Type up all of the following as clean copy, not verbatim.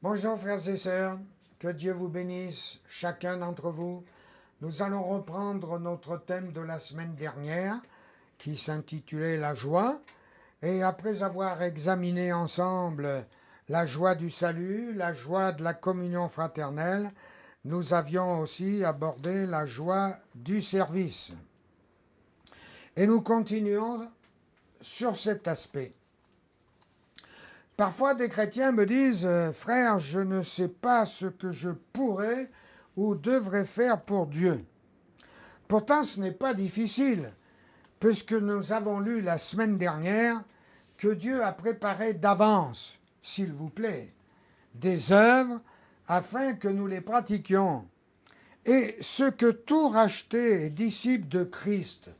Bonjour frères et sœurs, que Dieu vous bénisse, chacun d'entre vous. Nous allons reprendre notre thème de la semaine dernière qui s'intitulait La joie. Et après avoir examiné ensemble la joie du salut, la joie de la communion fraternelle, nous avions aussi abordé la joie du service. Et nous continuons sur cet aspect. Parfois, des chrétiens me disent « Frère, je ne sais pas ce que je pourrais ou devrais faire pour Dieu. » Pourtant, ce n'est pas difficile, puisque nous avons lu la semaine dernière que Dieu a préparé d'avance, s'il vous plaît, des œuvres afin que nous les pratiquions. Et ce que tout racheté et disciple de Christ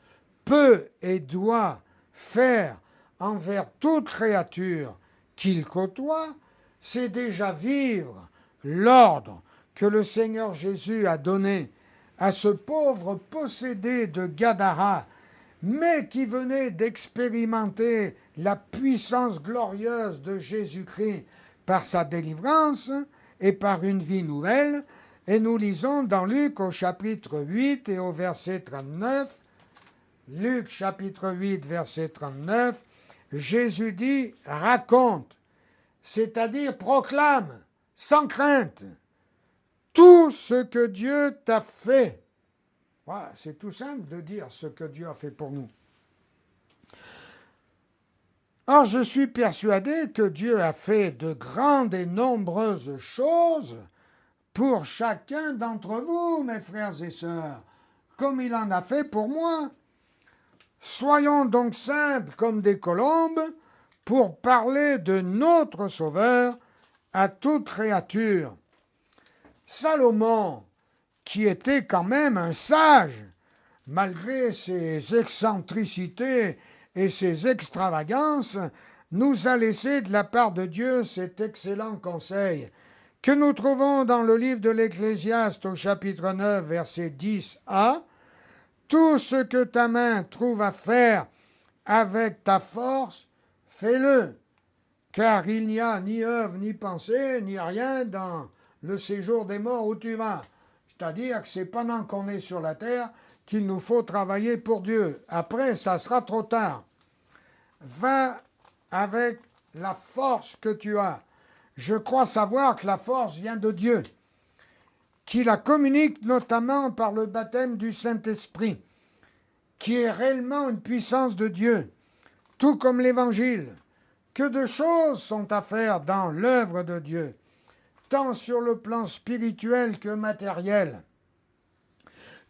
peut et doit faire envers toute créature qu'il côtoie, c'est déjà vivre l'ordre que le Seigneur Jésus a donné à ce pauvre possédé de Gadara, mais qui venait d'expérimenter la puissance glorieuse de Jésus-Christ par sa délivrance et par une vie nouvelle. Et nous lisons dans Luc au chapitre 8 et au verset 39, Luc chapitre 8 verset 39, Jésus dit « raconte », c'est-à-dire proclame, sans crainte, tout ce que Dieu t'a fait. Voilà, c'est tout simple de dire ce que Dieu a fait pour nous. Or, je suis persuadé que Dieu a fait de grandes et nombreuses choses pour chacun d'entre vous, mes frères et sœurs, comme il en a fait pour moi. Soyons donc simples comme des colombes pour parler de notre Sauveur à toute créature. Salomon, qui était quand même un sage, malgré ses excentricités et ses extravagances, nous a laissé de la part de Dieu cet excellent conseil que nous trouvons dans le livre de l'Ecclésiaste au chapitre 9, verset 10a. Tout ce que ta main trouve à faire avec ta force, fais-le, car il n'y a ni œuvre, ni pensée, ni rien dans le séjour des morts où tu vas. C'est-à-dire que c'est pendant qu'on est sur la terre qu'il nous faut travailler pour Dieu. Après, ça sera trop tard. Va avec la force que tu as. Je crois savoir que la force vient de Dieu, qui la communique notamment par le baptême du Saint-Esprit, qui est réellement une puissance de Dieu, tout comme l'Évangile. Que de choses sont à faire dans l'œuvre de Dieu, tant sur le plan spirituel que matériel.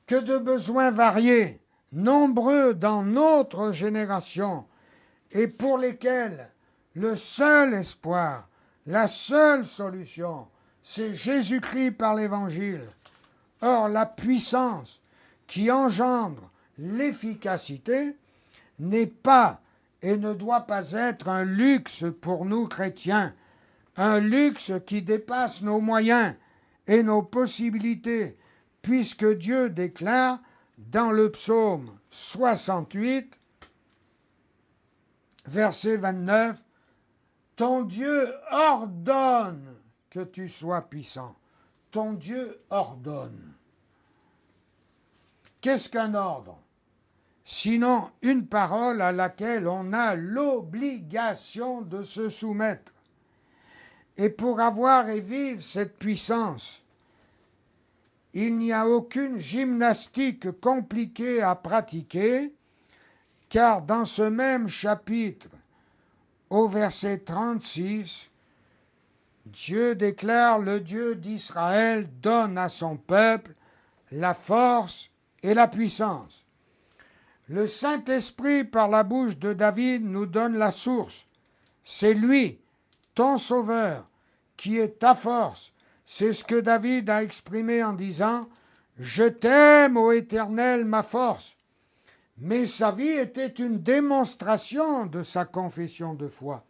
Que de besoins variés, nombreux dans notre génération, et pour lesquels le seul espoir, la seule solution, c'est Jésus-Christ par l'Évangile. Or, la puissance qui engendre l'efficacité n'est pas et ne doit pas être un luxe pour nous chrétiens, un luxe qui dépasse nos moyens et nos possibilités, puisque Dieu déclare dans le psaume 68, verset 29, « Ton Dieu ordonne que tu sois puissant. » Ton Dieu ordonne. Qu'est-ce qu'un ordre? Sinon une parole à laquelle on a l'obligation de se soumettre. Et pour avoir et vivre cette puissance, il n'y a aucune gymnastique compliquée à pratiquer, car dans ce même chapitre, au verset 36, Dieu déclare: le Dieu d'Israël donne à son peuple la force et la puissance. Le Saint-Esprit, par la bouche de David, nous donne la source. C'est lui, ton Sauveur, qui est ta force. C'est ce que David a exprimé en disant « Je t'aime, ô Éternel, ma force ». Mais sa vie était une démonstration de sa confession de foi.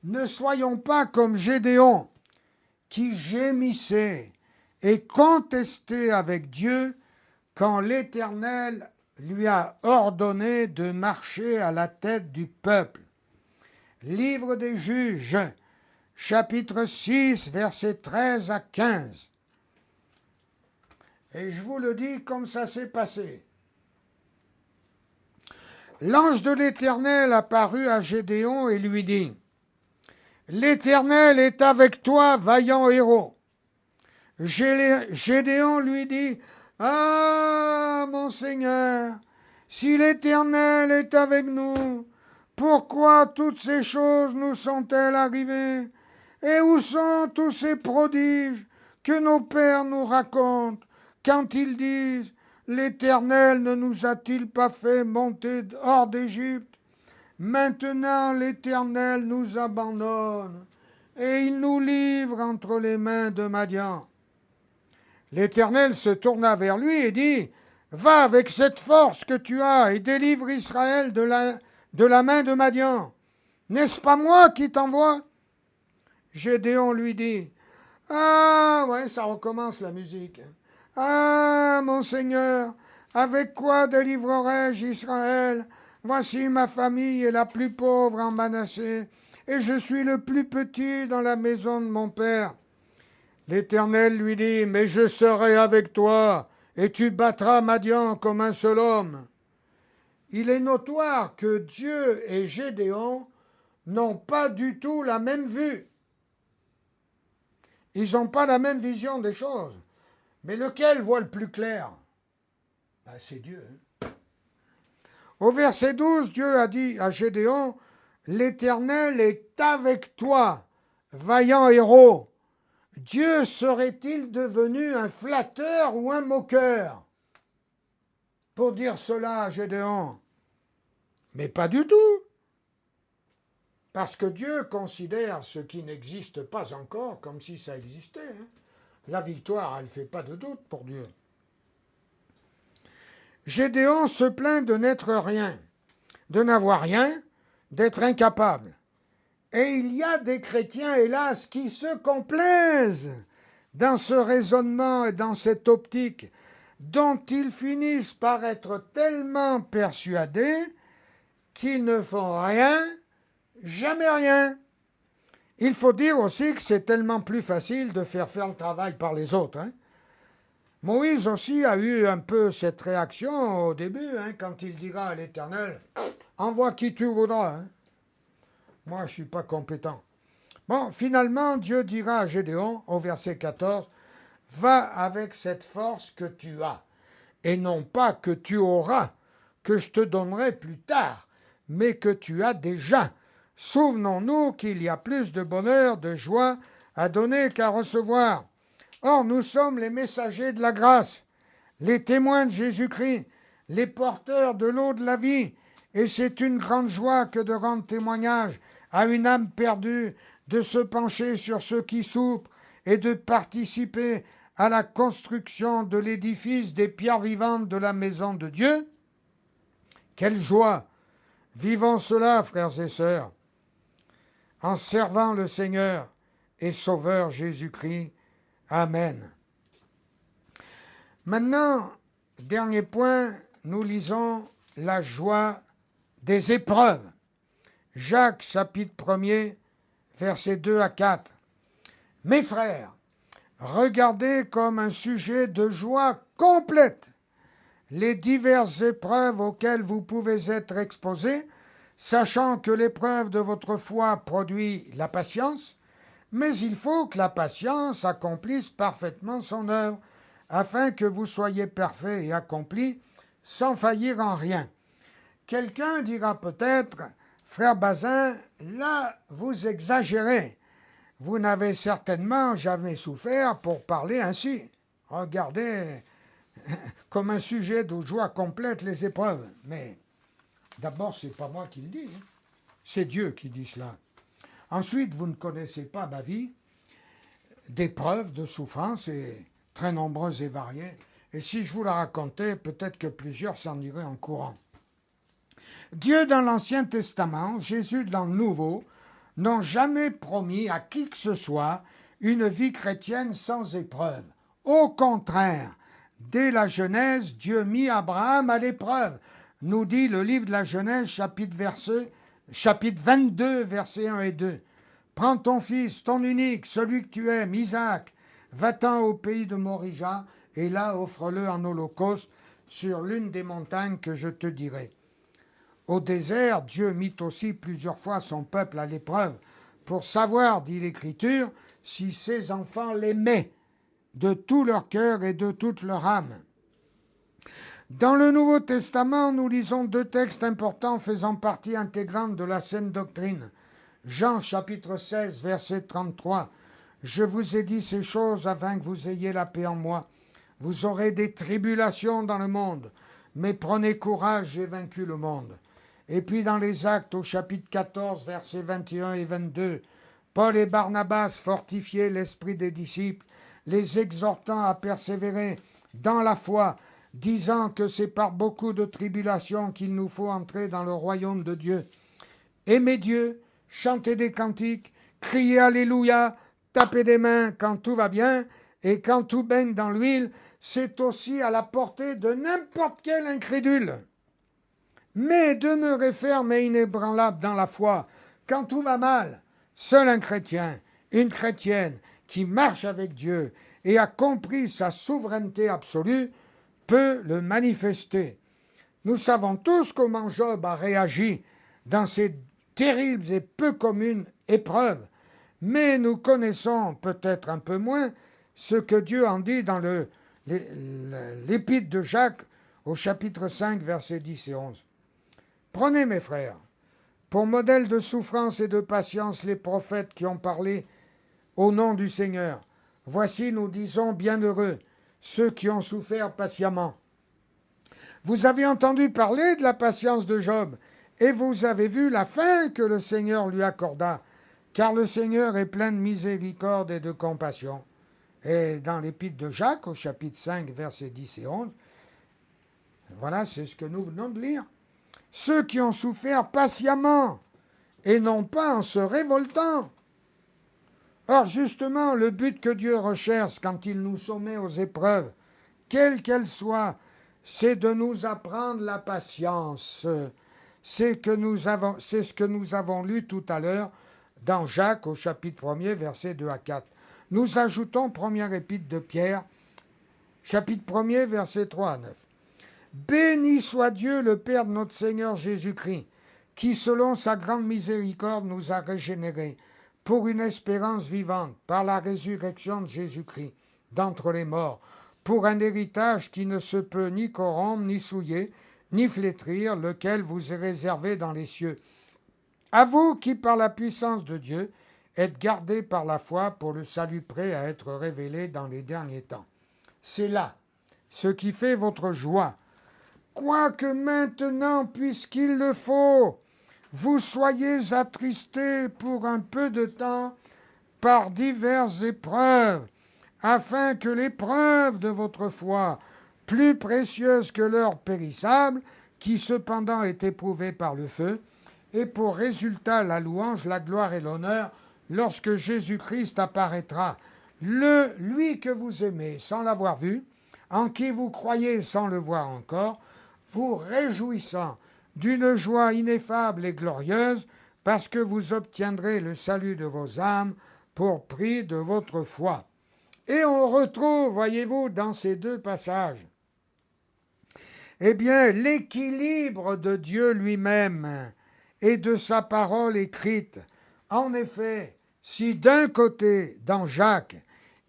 Ne soyons pas comme Gédéon, qui gémissait et contestait avec Dieu quand l'Éternel lui a ordonné de marcher à la tête du peuple. Livre des Juges, chapitre 6, versets 13 à 15. Et je vous le dis comme ça s'est passé. L'ange de l'Éternel apparut à Gédéon et lui dit, « L'Éternel est avec toi, vaillant héros. » Gédéon lui dit, « Ah, mon Seigneur, si l'Éternel est avec nous, pourquoi toutes ces choses nous sont-elles arrivées? Et où sont tous ces prodiges que nos pères nous racontent quand ils disent, l'Éternel ne nous a-t-il pas fait monter hors d'Égypte? Maintenant l'Éternel nous abandonne et il nous livre entre les mains de Madian. » L'Éternel se tourna vers lui et dit, « Va avec cette force que tu as et délivre Israël de la main de Madian. N'est-ce pas moi qui t'envoie ?» Gédéon lui dit, « Ah, ouais, ça recommence la musique. Ah, mon Seigneur, avec quoi délivrerai-je Israël? Voici ma famille est la plus pauvre en Manassé, et je suis le plus petit dans la maison de mon père. » L'Éternel lui dit, « Mais je serai avec toi, et tu battras Madian comme un seul homme. » Il est notoire que Dieu et Gédéon n'ont pas du tout la même vue. Ils n'ont pas la même vision des choses. Mais lequel voit le plus clair? C'est Dieu. Au verset 12, Dieu a dit à Gédéon, « L'Éternel est avec toi, vaillant héros. » Dieu serait-il devenu un flatteur ou un moqueur pour dire cela à Gédéon? Mais pas du tout. Parce que Dieu considère ce qui n'existe pas encore comme si ça existait. La victoire, elle ne fait pas de doute pour Dieu. Gédéon se plaint de n'être rien, de n'avoir rien, d'être incapable. Et il y a des chrétiens, hélas, qui se complaisent dans ce raisonnement et dans cette optique, dont ils finissent par être tellement persuadés qu'ils ne font rien, jamais rien. Il faut dire aussi que c'est tellement plus facile de faire le travail par les autres. Moïse aussi a eu un peu cette réaction au début, quand il dira à l'Éternel, « Envoie qui tu voudras. » Moi, je ne suis pas compétent. Bon, finalement, Dieu dira à Gédéon, au verset 14, « Va avec cette force que tu as, et non pas que tu auras, que je te donnerai plus tard, mais que tu as déjà. Souvenons-nous qu'il y a plus de bonheur, de joie à donner qu'à recevoir. Or, nous sommes les messagers de la grâce, les témoins de Jésus-Christ, les porteurs de l'eau de la vie, et c'est une grande joie que de rendre témoignage à une âme perdue, de se pencher sur ceux qui souffrent et de participer à la construction de l'édifice des pierres vivantes de la maison de Dieu. Quelle joie! Vivons cela, frères et sœurs, en servant le Seigneur et Sauveur Jésus-Christ. Amen. Maintenant, dernier point, nous lisons la joie des épreuves. Jacques, chapitre 1er, versets 2 à 4. Mes frères, regardez comme un sujet de joie complète les diverses épreuves auxquelles vous pouvez être exposés, sachant que l'épreuve de votre foi produit la patience, mais il faut que la patience accomplisse parfaitement son œuvre, afin que vous soyez parfaits et accomplis, sans faillir en rien. Quelqu'un dira peut-être, frère Bazin, là, vous exagérez. Vous n'avez certainement jamais souffert pour parler ainsi. Regardez comme un sujet de joie complète les épreuves. Mais d'abord, ce n'est pas moi qui le dis, c'est Dieu qui dit cela. Ensuite, vous ne connaissez pas ma vie d'épreuves, de souffrances, et très nombreuses et variées. Et si je vous la racontais, peut-être que plusieurs s'en iraient en courant. Dieu dans l'Ancien Testament, Jésus dans le Nouveau, n'ont jamais promis à qui que ce soit une vie chrétienne sans épreuve. Au contraire, dès la Genèse, Dieu mit Abraham à l'épreuve, nous dit le livre de la Genèse, chapitre 22, versets 1 et 2. Prends ton fils, ton unique, celui que tu aimes, Isaac, va-t'en au pays de Morija, et là offre-le en holocauste sur l'une des montagnes que je te dirai. Au désert, Dieu mit aussi plusieurs fois son peuple à l'épreuve pour savoir, dit l'Écriture, si ses enfants l'aimaient de tout leur cœur et de toute leur âme. Dans le Nouveau Testament, nous lisons deux textes importants faisant partie intégrante de la saine doctrine. Jean chapitre 16, verset 33. Je vous ai dit ces choses afin que vous ayez la paix en moi. Vous aurez des tribulations dans le monde, mais prenez courage, j'ai vaincu le monde. Et puis dans les Actes au chapitre 14, versets 21 et 22, Paul et Barnabas fortifiaient l'esprit des disciples, les exhortant à persévérer dans la foi, disant que c'est par beaucoup de tribulations qu'il nous faut entrer dans le royaume de Dieu. Aimez Dieu, chantez des cantiques, criez Alléluia, tapez des mains quand tout va bien, et quand tout baigne dans l'huile, c'est aussi à la portée de n'importe quel incrédule. Mais demeurez ferme et inébranlable dans la foi. Quand tout va mal, seul un chrétien, une chrétienne qui marche avec Dieu et a compris sa souveraineté absolue peut le manifester. Nous savons tous comment Job a réagi dans ces terribles et peu communes épreuves, mais nous connaissons peut-être un peu moins ce que Dieu en dit dans l'épître de Jacques au chapitre 5, versets 10 et 11. Prenez, mes frères, pour modèle de souffrance et de patience les prophètes qui ont parlé au nom du Seigneur. Voici, nous disons, bienheureux ceux qui ont souffert patiemment. Vous avez entendu parler de la patience de Job, et vous avez vu la fin que le Seigneur lui accorda, car le Seigneur est plein de miséricorde et de compassion. Et dans l'épître de Jacques, au chapitre 5, versets 10 et 11, voilà, c'est ce que nous venons de lire. Ceux qui ont souffert patiemment, et non pas en se révoltant. Or, justement, le but que Dieu recherche quand il nous soumet aux épreuves, quelles qu'elles soient, c'est de nous apprendre la patience. C'est ce que nous avons lu tout à l'heure dans Jacques au chapitre 1er, versets 2 à 4. Nous ajoutons première épître de Pierre, chapitre 1er, versets 3 à 9. Béni soit Dieu, le Père de notre Seigneur Jésus-Christ, qui, selon sa grande miséricorde, nous a régénérés pour une espérance vivante par la résurrection de Jésus-Christ d'entre les morts, pour un héritage qui ne se peut ni corrompre, ni souiller, ni flétrir, lequel vous est réservé dans les cieux. À vous qui, par la puissance de Dieu, êtes gardés par la foi pour le salut prêt à être révélé dans les derniers temps. C'est là ce qui fait votre joie. Quoique maintenant, puisqu'il le faut, vous soyez attristés pour un peu de temps par diverses épreuves, afin que l'épreuve de votre foi, plus précieuse que l'or périssable, qui cependant est éprouvée par le feu, ait pour résultat la louange, la gloire et l'honneur lorsque Jésus-Christ apparaîtra, lui que vous aimez sans l'avoir vu, en qui vous croyez sans le voir encore, vous réjouissant d'une joie ineffable et glorieuse, parce que vous obtiendrez le salut de vos âmes pour prix de votre foi. Et on retrouve, voyez-vous, dans ces deux passages, eh bien, l'équilibre de Dieu lui-même et de sa parole écrite. En effet, si d'un côté, dans Jacques,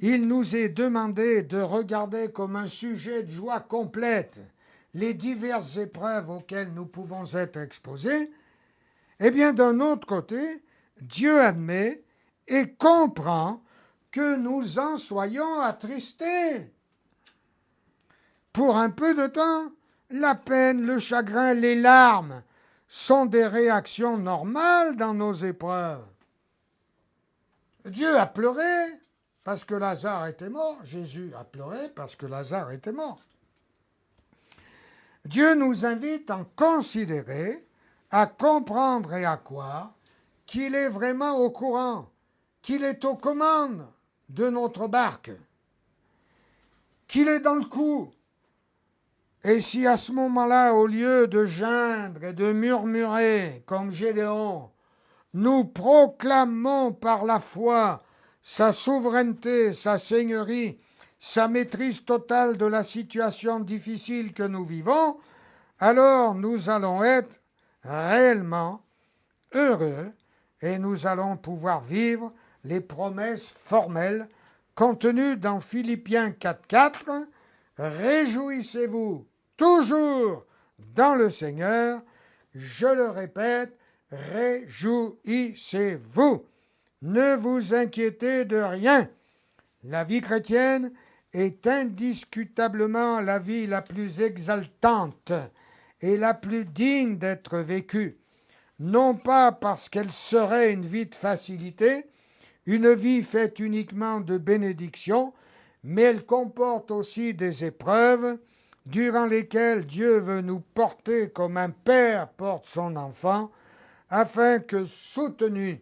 il nous est demandé de regarder comme un sujet de joie complète les diverses épreuves auxquelles nous pouvons être exposés, eh bien, d'un autre côté, Dieu admet et comprend que nous en soyons attristés. Pour un peu de temps, la peine, le chagrin, les larmes sont des réactions normales dans nos épreuves. Dieu a pleuré parce que Lazare était mort. Jésus a pleuré parce que Lazare était mort. Dieu nous invite à considérer, à comprendre et à croire qu'il est vraiment au courant, qu'il est aux commandes de notre barque, qu'il est dans le coup. Et si à ce moment-là, au lieu de geindre et de murmurer comme Gédéon, nous proclamons par la foi sa souveraineté, sa seigneurie, sa maîtrise totale de la situation difficile que nous vivons, alors nous allons être réellement heureux et nous allons pouvoir vivre les promesses formelles contenues dans Philippiens 4.4. Réjouissez-vous toujours dans le Seigneur. Je le répète, réjouissez-vous. Ne vous inquiétez de rien. La vie chrétienne est indiscutablement la vie la plus exaltante et la plus digne d'être vécue, non pas parce qu'elle serait une vie de facilité, une vie faite uniquement de bénédictions, mais elle comporte aussi des épreuves durant lesquelles Dieu veut nous porter comme un père porte son enfant, afin que, soutenus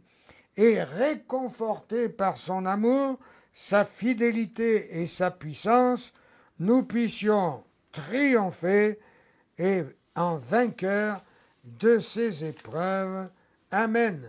et réconfortés par son amour, sa fidélité et sa puissance, nous puissions triompher et en vainqueur de ces épreuves. Amen.